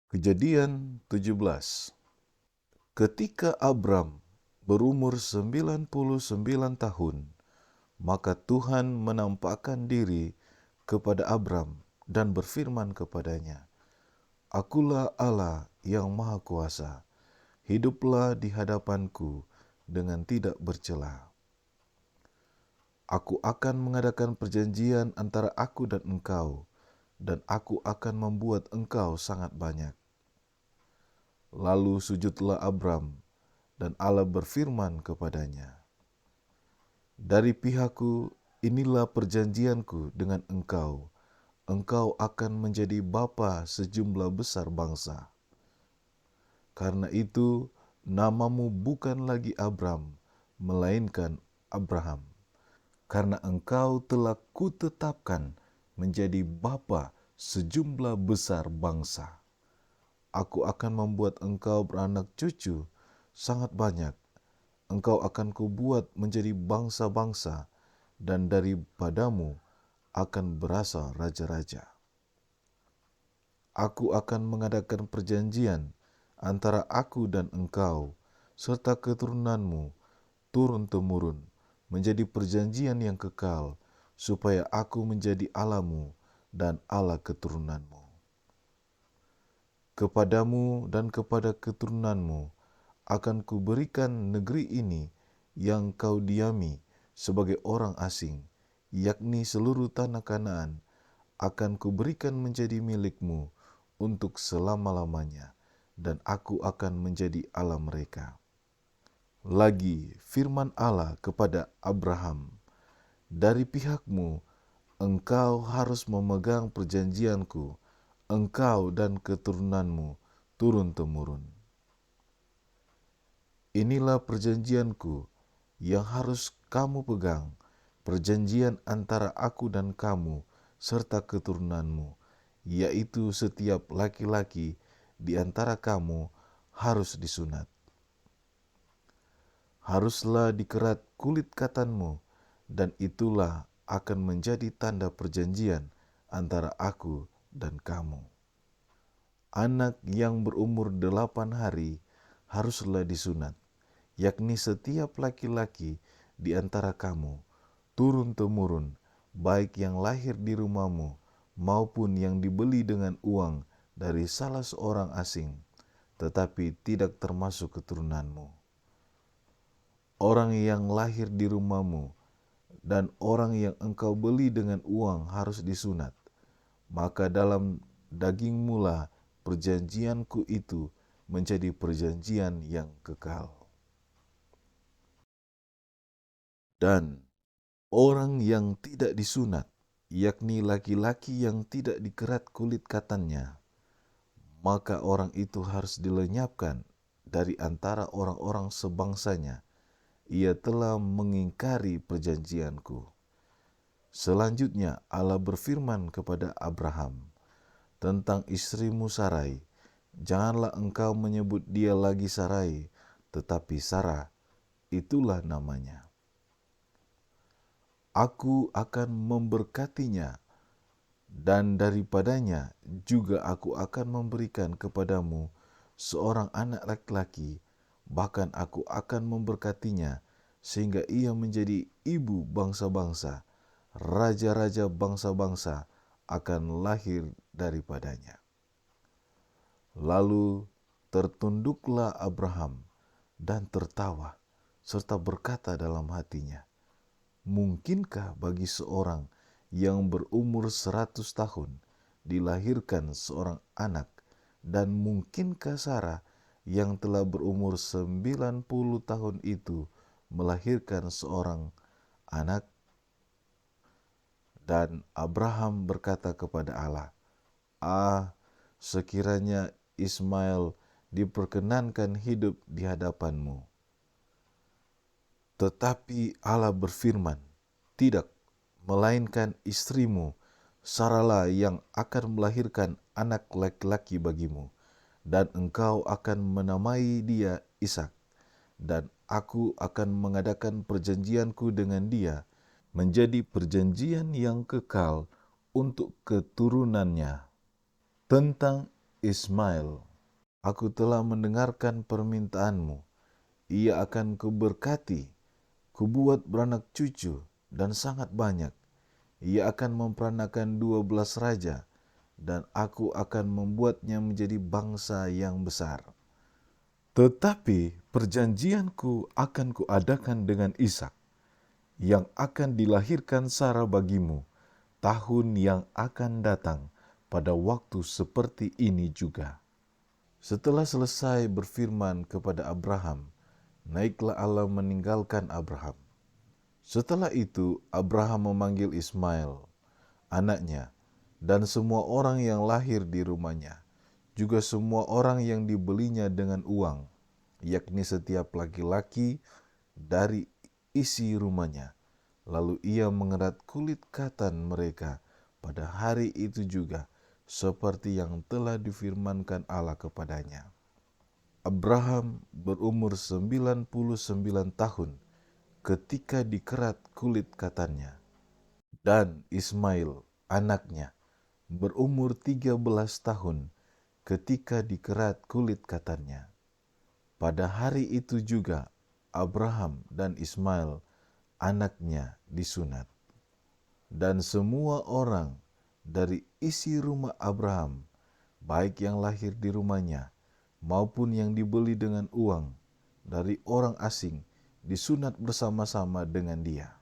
Kejadian 17. Ketika Abram berumur 99 tahun, maka Tuhan menampakkan diri kepada Abram dan berfirman kepadanya, "Akulah Allah yang Maha Kuasa, hiduplah di hadapanku dengan tidak bercela. Aku akan mengadakan perjanjian antara aku dan engkau, dan aku akan membuat engkau sangat banyak." Lalu sujudlah Abram, dan Allah berfirman kepadanya, "Dari pihakku, inilah perjanjianku dengan engkau. Engkau akan menjadi bapa sejumlah besar bangsa. Karena itu, namamu bukan lagi Abram, melainkan Abraham. Karena engkau telah kutetapkan menjadi bapa sejumlah besar bangsa. Aku akan membuat engkau beranak cucu sangat banyak. Engkau akan kubuat menjadi bangsa-bangsa, dan daripadamu akan berasal raja-raja. Aku akan mengadakan perjanjian antara aku dan engkau, serta keturunanmu, turun-temurun, menjadi perjanjian yang kekal, supaya aku menjadi Allahmu dan Allah keturunanmu. Kepadamu dan kepada keturunanmu akan kuberikan negeri ini yang kau diami sebagai orang asing, yakni seluruh tanah Kanaan, akan kuberikan menjadi milikmu untuk selama-lamanya, dan aku akan menjadi Allah mereka. Lagi firman Allah kepada Abraham, "Dari pihakmu, engkau harus memegang perjanjianku, engkau dan keturunanmu turun-temurun. Inilah perjanjianku yang harus kamu pegang, perjanjian antara aku dan kamu serta keturunanmu, yaitu setiap laki-laki di antara kamu harus disunat. Haruslah dikerat kulit katanmu, dan itulah akan menjadi tanda perjanjian antara aku dan kamu. Anak yang berumur 8 hari haruslah disunat, yakni setiap laki-laki di antara kamu, turun-temurun, baik yang lahir di rumahmu maupun yang dibeli dengan uang dari salah seorang asing, tetapi tidak termasuk keturunanmu. Orang yang lahir di rumahmu dan orang yang engkau beli dengan uang harus disunat. Maka dalam dagingmu lah perjanjianku itu menjadi perjanjian yang kekal. Dan orang yang tidak disunat, yakni laki-laki yang tidak dikerat kulit katannya, maka orang itu harus dilenyapkan dari antara orang-orang sebangsanya. Ia telah mengingkari perjanjianku." Selanjutnya Allah berfirman kepada Abraham tentang istrimu Sarai, "Janganlah engkau menyebut dia lagi Sarai, tetapi Sarah, itulah namanya. Aku akan memberkatinya, dan daripadanya juga aku akan memberikan kepadamu seorang anak laki-laki, bahkan aku akan memberkatinya sehingga ia menjadi ibu bangsa-bangsa, raja-raja bangsa-bangsa akan lahir daripadanya." Lalu tertunduklah Abraham dan tertawa, serta berkata dalam hatinya, "Mungkinkah bagi seorang yang berumur 100 tahun dilahirkan seorang anak, dan mungkinkah Sarah yang telah berumur 90 tahun itu melahirkan seorang anak?" Dan Abraham berkata kepada Allah, sekiranya Ismail diperkenankan hidup di hadapanmu." Tetapi Allah berfirman, "Tidak, melainkan istrimu, Sarahlah yang akan melahirkan anak laki-laki bagimu, dan engkau akan menamai dia Ishak, dan aku akan mengadakan perjanjianku dengan dia, menjadi perjanjian yang kekal untuk keturunannya. Tentang Ismail, aku telah mendengarkan permintaanmu. Ia akan kuberkati, kubuat beranak cucu, dan sangat banyak. Ia akan memperanakan 12 raja, dan aku akan membuatnya menjadi bangsa yang besar. Tetapi perjanjianku akan kuadakan dengan Ishak, yang akan dilahirkan Sara bagimu, tahun yang akan datang pada waktu seperti ini juga. Setelah selesai berfirman kepada Abraham, naiklah Allah meninggalkan Abraham. Setelah itu Abraham memanggil Ismail, anaknya, dan semua orang yang lahir di rumahnya, juga semua orang yang dibelinya dengan uang, yakni setiap laki-laki dari isi rumahnya. Lalu ia mengerat kulit katan mereka pada hari itu juga, seperti yang telah difirmankan Allah kepadanya. Abraham berumur 99 tahun ketika dikerat kulit katannya, dan Ismail anaknya berumur 13 tahun ketika dikerat kulit katannya. Pada hari itu juga Abraham dan Ismail anaknya disunat. Dan semua orang dari isi rumah Abraham, baik yang lahir di rumahnya maupun yang dibeli dengan uang dari orang asing, disunat bersama-sama dengan dia.